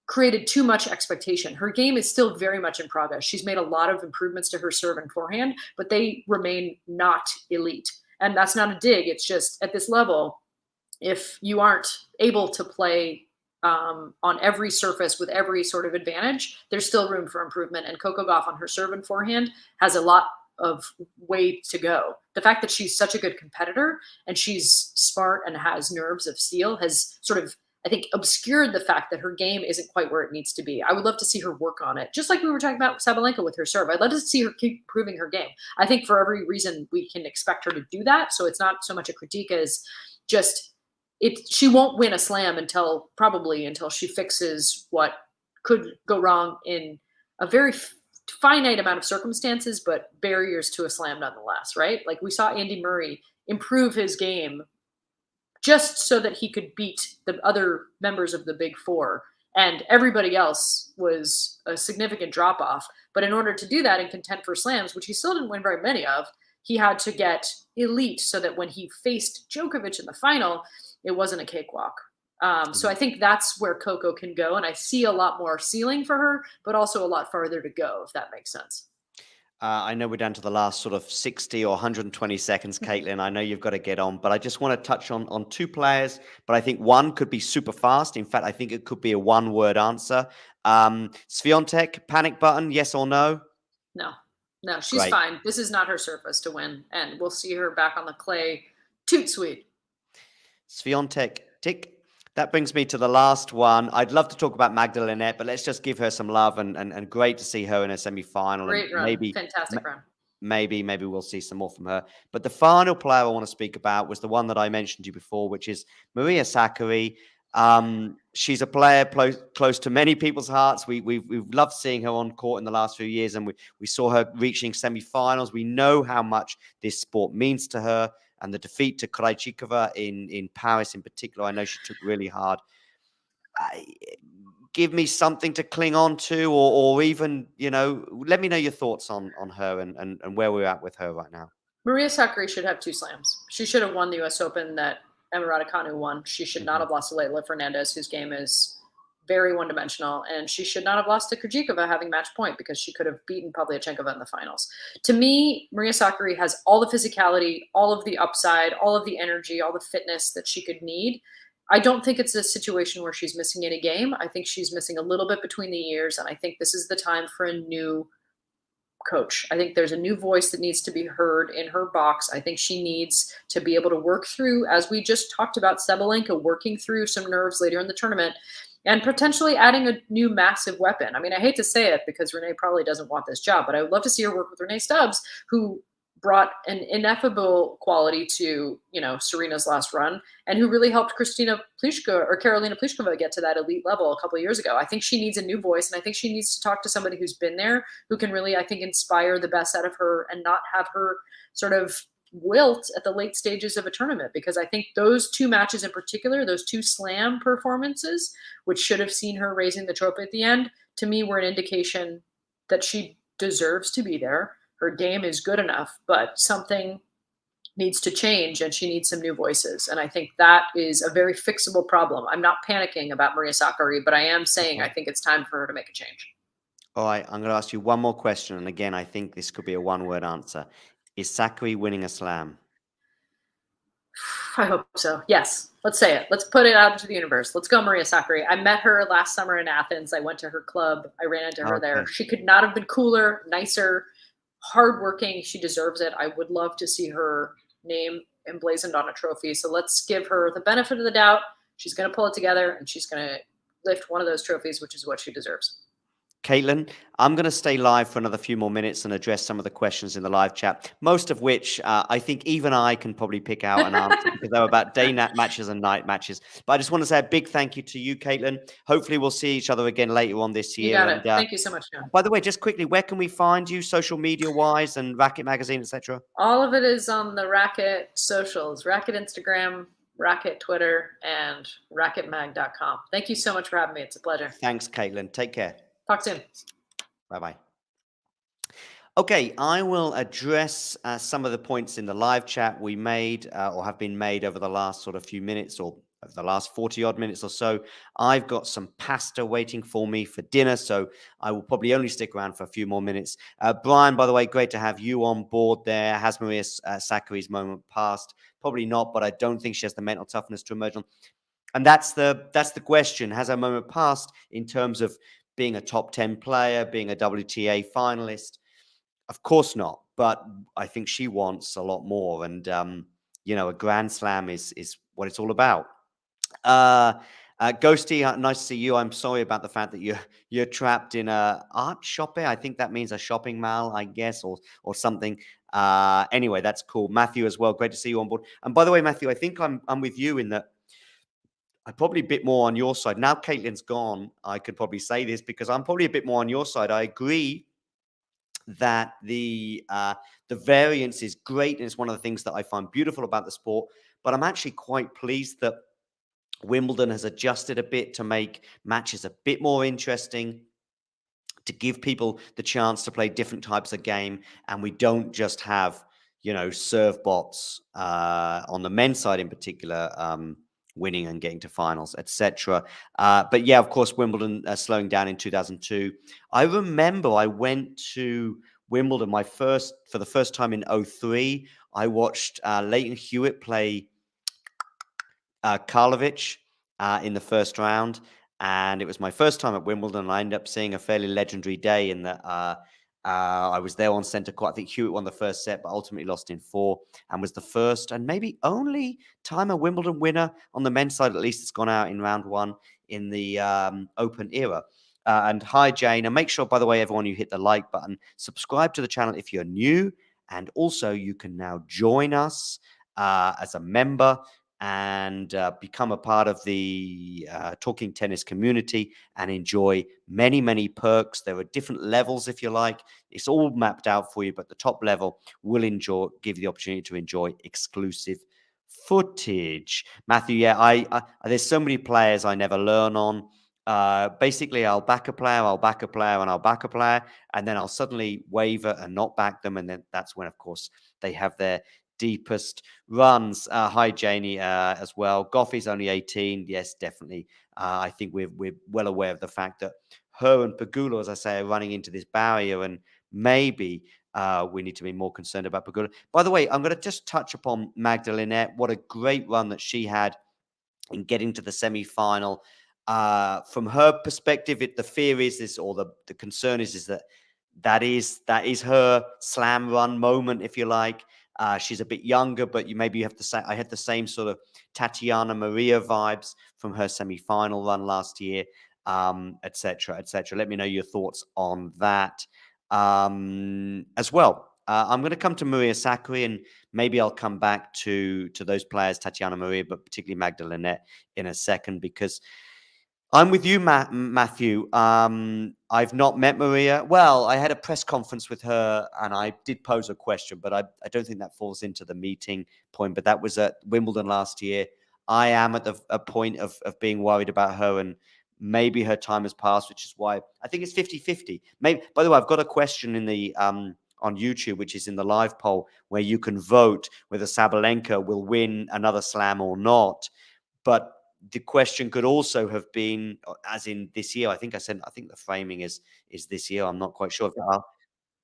created too much expectation. Her game is still very much in progress. She's made a lot of improvements to her serve and forehand, but they remain not elite. And that's not a dig. It's just at this level, if you aren't able to play on every surface with every sort of advantage, there's still room for improvement. And Coco Gauff on her serve and forehand has a lot of way to go. The fact that she's such a good competitor and she's smart and has nerves of steel has sort of, I think, obscured the fact that her game isn't quite where it needs to be. I would love to see her work on it, just like we were talking about Sabalenka with her serve. I'd love to see her keep improving her game. I think for every reason we can expect her to do that. So it's not so much a critique as just she won't win a slam until she fixes what could go wrong in a very finite amount of circumstances, but barriers to a slam nonetheless, right? Like we saw Andy Murray improve his game just so that he could beat the other members of the Big Four, and everybody else was a significant drop off. But in order to do that and contend for slams, which he still didn't win very many of, he had to get elite so that when he faced Djokovic in the final, it wasn't a cakewalk. So I think that's where Coco can go. And I see a lot more ceiling for her, but also a lot farther to go, if that makes sense. I know we're down to the last sort of 60 or 120 seconds, Caitlin. I know you've got to get on, but I just want to touch on two players, but I think one could be super fast. In fact, I think it could be a one-word answer. Swiatek, panic button, yes or no? No, she's fine. This is not her surface to win, and we'll see her back on the clay. Toot sweet. Swiatek, tick. That brings me to the last one. I'd love to talk about Magdalena, but let's just give her some love, and great to see her in a semi-final. Great run. Fantastic run. maybe we'll see some more from her. But the final player I want to speak about was the one that I mentioned to you before, which is Maria Sakkari. She's a player close to many people's hearts. We've loved seeing her on court in the last few years, and we saw her reaching semi-finals. We know how much this sport means to her, and the defeat to Krejcikova in Paris in particular, I know she took really hard. Give me something to cling on to, or even, let me know your thoughts on her and where we're at with her right now. Maria Sakkari should have 2 slams. She should have won the U.S. Open that Emma Raducanu won. She should not have lost to Leila Fernandez, whose game is very one-dimensional, and she should not have lost to Krejcikova having match point, because she could have beaten Pavlyuchenkova in the finals. To me, Maria Sakkari has all the physicality, all of the upside, all of the energy, all the fitness that she could need. I don't think it's a situation where she's missing any game. I think she's missing a little bit between the years, and I think this is the time for a new coach. I think there's a new voice that needs to be heard in her box. I think she needs to be able to work through, as we just talked about, Sabalenka working through some nerves later in the tournament and potentially adding a new massive weapon. I mean, I hate to say it because Renee probably doesn't want this job, but I would love to see her work with Renee Stubbs, who brought an ineffable quality to, Serena's last run, and who really helped Karolina Pliskova get to that elite level a couple of years ago. I think she needs a new voice, and I think she needs to talk to somebody who's been there, who can really, I think, inspire the best out of her and not have her sort of wilt at the late stages of a tournament. Because I think those 2 matches in particular, those 2 slam performances, which should have seen her raising the trophy at the end, to me were an indication that she deserves to be there. Her game is good enough, but something needs to change, and she needs some new voices. And I think that is a very fixable problem. I'm not panicking about Maria Sakkari, but I am saying I think it's time for her to make a change. All right, I'm going to ask you one more question. And again, I think this could be a one-word answer. Is Sakkari winning a slam? I hope so. Yes. Let's say it. Let's put it out into the universe. Let's go, Maria Sakkari. I met her last summer in Athens. I went to her club. I ran into her there. She could not have been cooler, nicer, hardworking. She deserves it. I would love to see her name emblazoned on a trophy. So let's give her the benefit of the doubt. She's going to pull it together, and she's going to lift one of those trophies, which is what she deserves. Caitlin, I'm going to stay live for another few more minutes and address some of the questions in the live chat, most of which I think even I can probably pick out and answer because they're about day matches and night matches. But I just want to say a big thank you to you, Caitlin. Hopefully we'll see each other again later on this year. You got it. Thank you so much, John. By the way, just quickly, where can we find you social media-wise and Racquet Magazine, etc.? All of it is on the Racquet socials, Racquet Instagram, Racquet Twitter, and racquetmag.com. Thank you so much for having me. It's a pleasure. Thanks, Caitlin. Take care. Talk soon. Bye-bye. Okay, I will address some of the points in the live chat we made or have been made over the last sort of few minutes or over the last 40-odd minutes or so. I've got some pasta waiting for me for dinner, so I will probably only stick around for a few more minutes. Brian, by the way, great to have you on board there. Has Maria Sakkari's moment passed? Probably not, but I don't think she has the mental toughness to emerge on. And that's the question. Has her moment passed in terms of being a top 10 player, being a WTA finalist? Of course not. But I think she wants a lot more. And, a Grand Slam is what it's all about. Ghosty, nice to see you. I'm sorry about the fact that you're trapped in a art shoppe. I think that means a shopping mall, I guess, or something. Anyway, that's cool. Matthew as well. Great to see you on board. And by the way, Matthew, I think I'm with you in that I'm probably a bit more on your side. Now Caitlin's gone, I could probably say this because I'm probably a bit more on your side. I agree that the variance is great, and it's one of the things that I find beautiful about the sport. But I'm actually quite pleased that Wimbledon has adjusted a bit to make matches a bit more interesting, to give people the chance to play different types of game, and we don't just have, serve bots on the men's side in particular, winning and getting to finals, etc. But yeah, of course, Wimbledon slowing down in 2002. I remember I went to Wimbledon for the first time in 2003. I watched Leighton Hewitt play Karlovic in the first round, and it was my first time at Wimbledon. I ended up seeing a fairly legendary day in that I was there on centre court. I think Hewitt won the first set, but ultimately lost in 4 and was the first and maybe only time a Wimbledon winner on the men's side, at least, it's gone out in round 1 in the Open era. And hi, Jane. And make sure, by the way, everyone, you hit the like button. Subscribe to the channel if you're new. And also, you can now join us as a member and become a part of the Talking Tennis community and enjoy many, many perks. There are different levels, if you like. It's all mapped out for you, but the top level will give you the opportunity to enjoy exclusive footage. Matthew, yeah, I there's so many players I never learn on. Basically, I'll back a player, I'll back a player, and I'll back a player, and then I'll suddenly waver and not back them, and then that's when, of course, they have their deepest runs. Hi, Janie, as well. Goff is only 18. Yes, definitely. I think we're well aware of the fact that her and Pegula, as I say, are running into this barrier, and maybe we need to be more concerned about Pegula. By the way, I'm going to just touch upon Magdalena. What a great run that she had in getting to the semi-final. From her perspective, the fear is this, or the concern is that is her slam run moment, if you like. She's a bit younger, but maybe you have to say I had the same sort of Tatiana Maria vibes from her semi-final run last year, etc., etc. Let me know your thoughts on that as well. I'm going to come to Maria Sakkari, and maybe I'll come back to those players, Tatiana Maria, but particularly Magdalena, in a second, because I'm with you, Matthew. I've not met Maria. Well, I had a press conference with her and I did pose a question, but I don't think that falls into the meeting point. But that was at Wimbledon last year. I am at a point of being worried about her, and maybe her time has passed, which is why I think it's 50-50. Maybe, by the way, I've got a question in the on YouTube, which is in the live poll, where you can vote whether Sabalenka will win another slam or not. But the question could also have been, as in this year. I think the framing is this year. I'm not quite sure.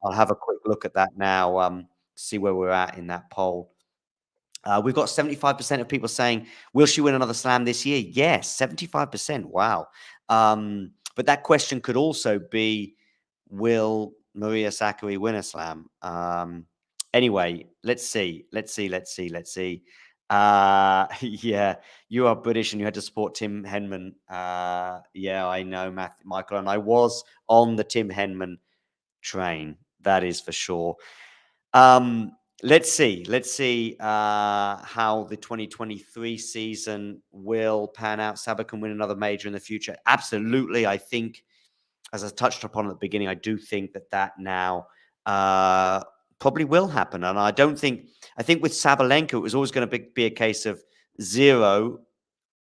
I'll have a quick look at that now. See where we're at in that poll. We've got 75% of people saying, will she win another slam this year? Yes, 75%. Wow. But that question could also be, will Maria Sakkari win a slam? Anyway, let's see. Yeah, you are British and you had to support Tim Henman. Yeah, I know, Michael, and I was on the Tim Henman train. That is for sure. Let's see how the 2023 season will pan out. Saba can win another major in the future. Absolutely. I think, as I touched upon at the beginning, I do think that now probably will happen. And I think with Sabalenka, it was always going to be a case of 0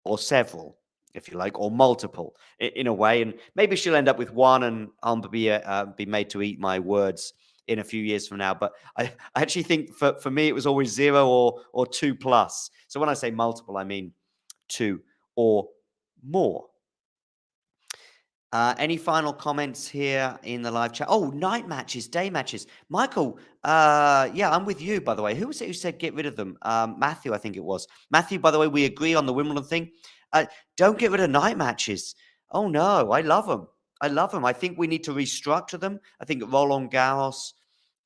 or several, if you like, or multiple in a way. And maybe she'll end up with 1 and I'll be made to eat my words in a few years from now. But I actually think for me, it was always 0 or 2 plus. So when I say multiple, I mean 2 or more. Any final comments here in the live chat? Oh, night matches, day matches. Michael, yeah, I'm with you, by the way. Who was it who said get rid of them? Matthew, I think it was. Matthew, by the way, we agree on the Wimbledon thing. Don't get rid of night matches. Oh, no, I love them. I think we need to restructure them. I think Roland Garros,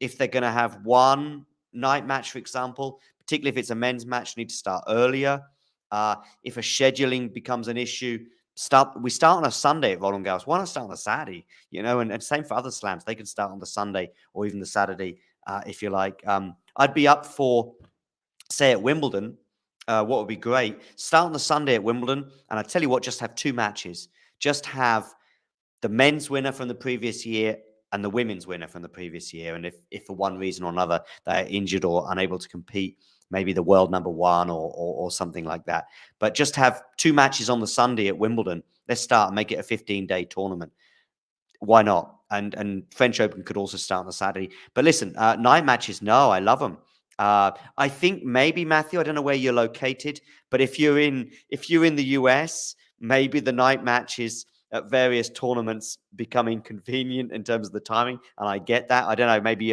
if they're going to have one night match, for example, particularly if it's a men's match, need to start earlier. If a scheduling becomes an issue, we start on a Sunday at Roland Garros. Why not start on a Saturday? And same for other slams. They can start on the Sunday or even the Saturday, if you like. I'd be up for, say, at Wimbledon. What would be great? Start on the Sunday at Wimbledon, and I tell you what, just have 2 matches. Just have the men's winner from the previous year and the women's winner from the previous year. And if for one reason or another they're injured or unable to compete, maybe the world number 1 or something like that. But just have 2 matches on the Sunday at Wimbledon. Let's start and make it a 15-day tournament. Why not? And French Open could also start on the Saturday. But listen, night matches, no, I love them. I think maybe, Matthew, I don't know where you're located, but if you're in the US, maybe the night matches at various tournaments become inconvenient in terms of the timing, and I get that. I don't know. Maybe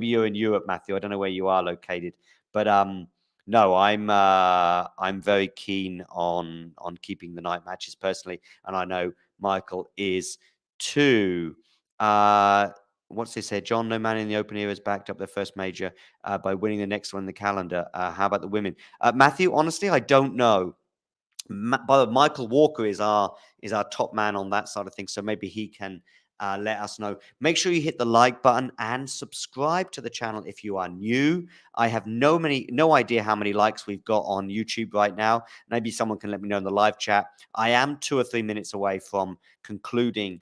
you're in Europe, Matthew. I don't know where you are located, but no, I'm very keen on keeping the night matches personally, and I know Michael is too. What's this here? John, no man in the Open era has backed up their first major by winning the next one in the calendar. How about the women? Matthew, honestly, I don't know. But Michael Walker is our top man on that side of things, so maybe he can let us know. Make sure you hit the like button and subscribe to the channel if you are new. I have no idea how many likes we've got on YouTube right now. Maybe someone can let me know in the live chat. I am 2 or 3 minutes away from concluding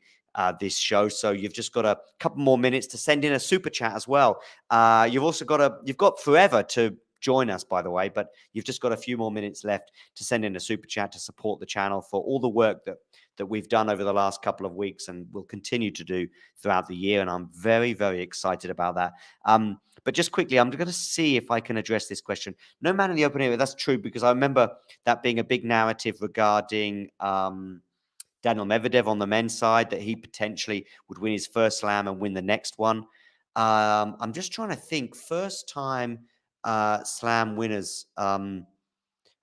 this show, so you've just got a couple more minutes to send in a super chat as well. You've got forever to join us, by the way, but you've just got a few more minutes left to send in a super chat to support the channel for all the work that we've done over the last couple of weeks and will continue to do throughout the year. And I'm very, very excited about that. But just quickly, I'm going to see if I can address this question. No man in the open area, that's true, because I remember that being a big narrative regarding Daniel Medvedev on the men's side, that he potentially would win his first slam and win the next one. I'm just trying to think. First time slam winners. I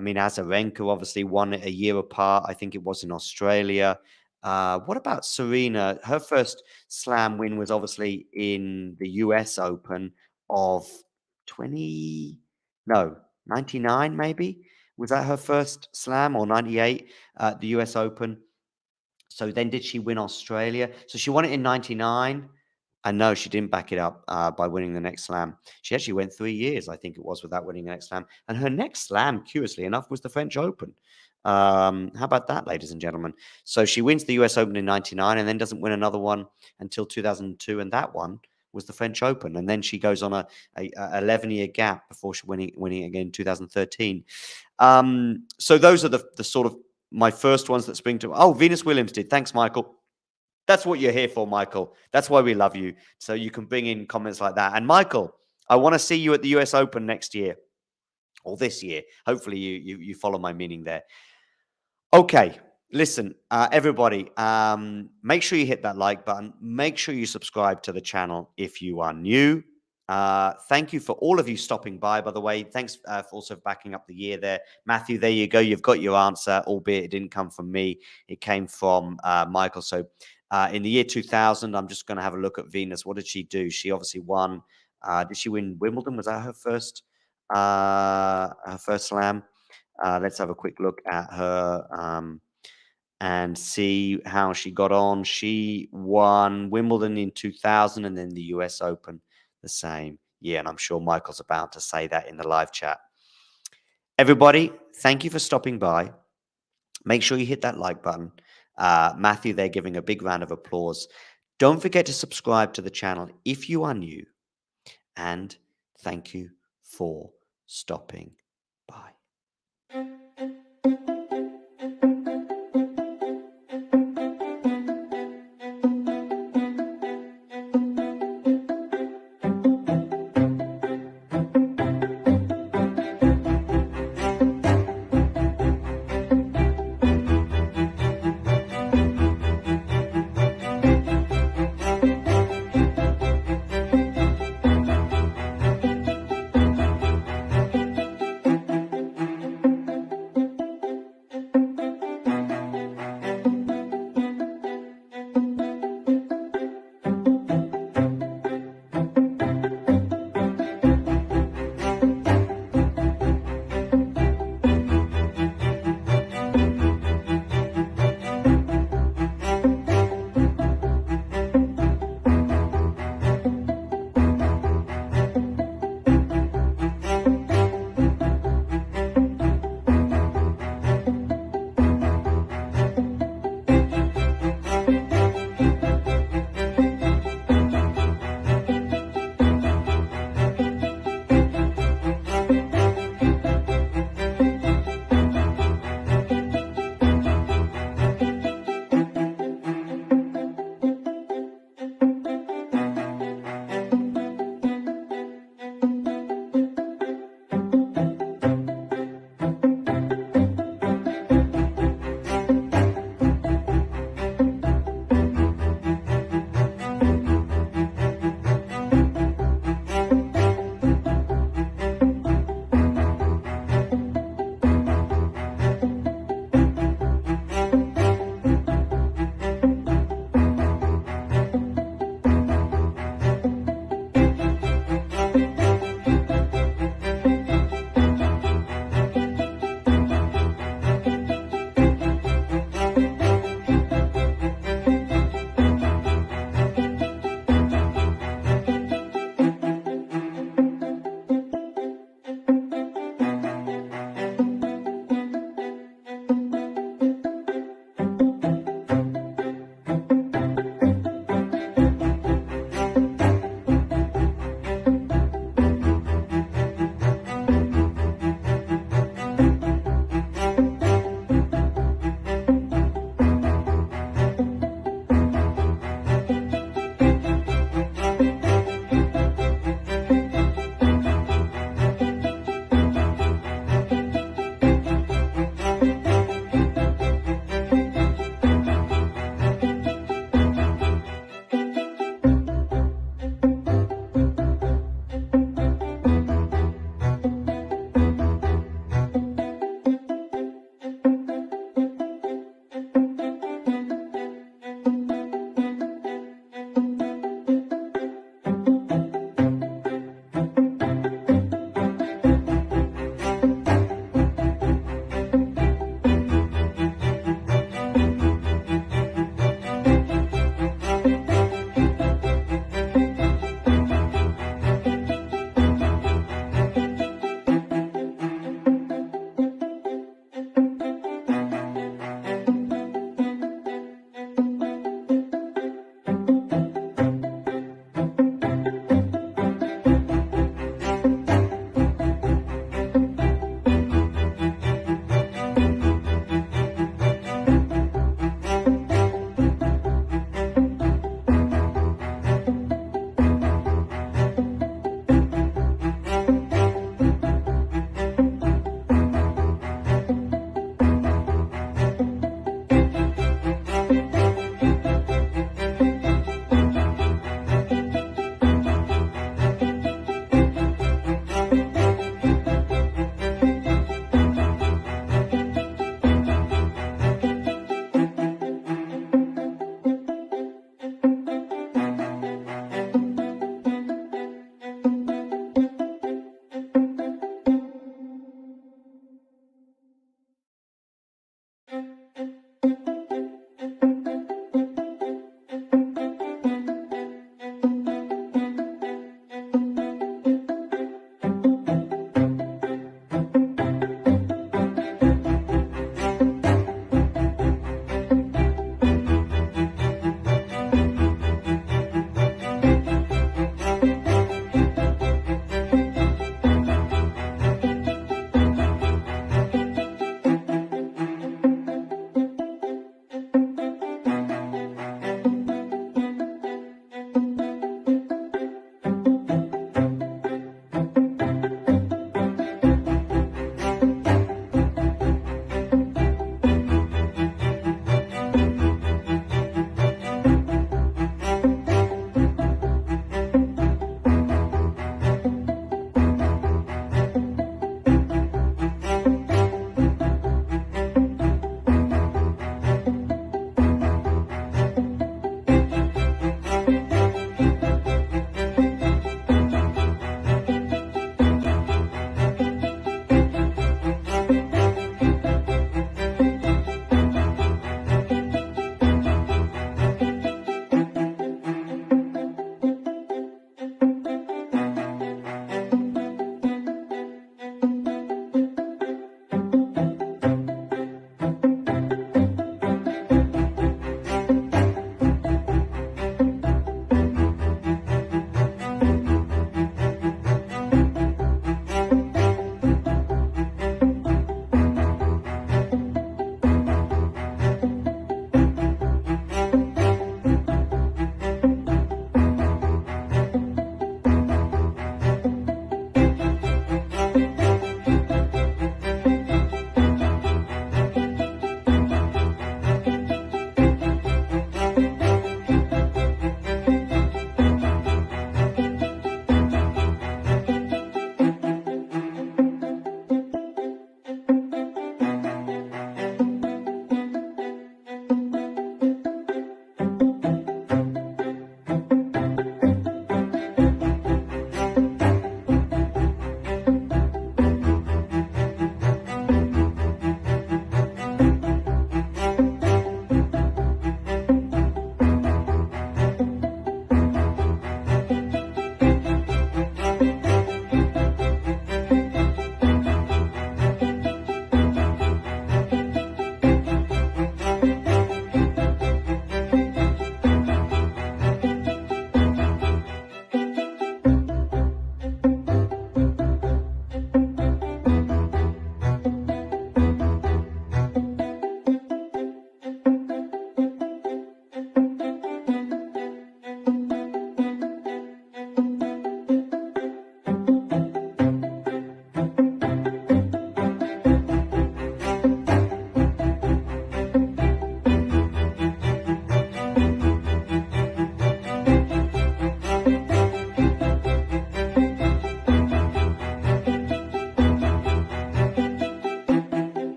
mean, Azarenka obviously won it a year apart. I think it was in Australia. What about Serena? Her first slam win was obviously in the US Open of 99 maybe? Was that her first slam, or 98 at the US Open? So then did she win Australia? So she won it in 99. And no, she didn't back it up by winning the next slam. She actually went 3 years, I think it was, without winning the next slam. And her next slam, curiously enough, was the French Open. How about that, ladies and gentlemen? So she wins the US Open in 99 and then doesn't win another one until 2002. And that one was the French Open. And then she goes on a 11-year gap before she winning again in 2013. So those are the sort of my first ones that spring to... Oh, Venus Williams did. Thanks, Michael. That's what you're here for, Michael. That's why we love you. So you can bring in comments like that. And Michael, I want to see you at the US Open next year, or this year. Hopefully you follow my meaning there. Okay, listen, everybody, make sure you hit that like button. Make sure you subscribe to the channel if you are new. Thank you for all of you stopping by the way. Thanks for also backing up the year there. Matthew, there you go. You've got your answer, albeit it didn't come from me. It came from Michael. So in the year 2000, I'm just going to have a look at Venus. What did she do? She obviously won. Did she win Wimbledon? Was that her first slam? Let's have a quick look at her and see how she got on. She won Wimbledon in 2000 and then the US Open the same year. And I'm sure Michael's about to say that in the live chat. Everybody, thank you for stopping by. Make sure you hit that like button. Matthew, they're giving a big round of applause. Don't forget to subscribe to the channel if you are new. And thank you for stopping by.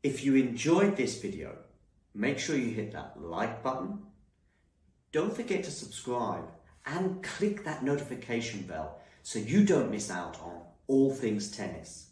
If you enjoyed this video, make sure you hit that like button. Don't forget to subscribe and click that notification bell so you don't miss out on all things tennis.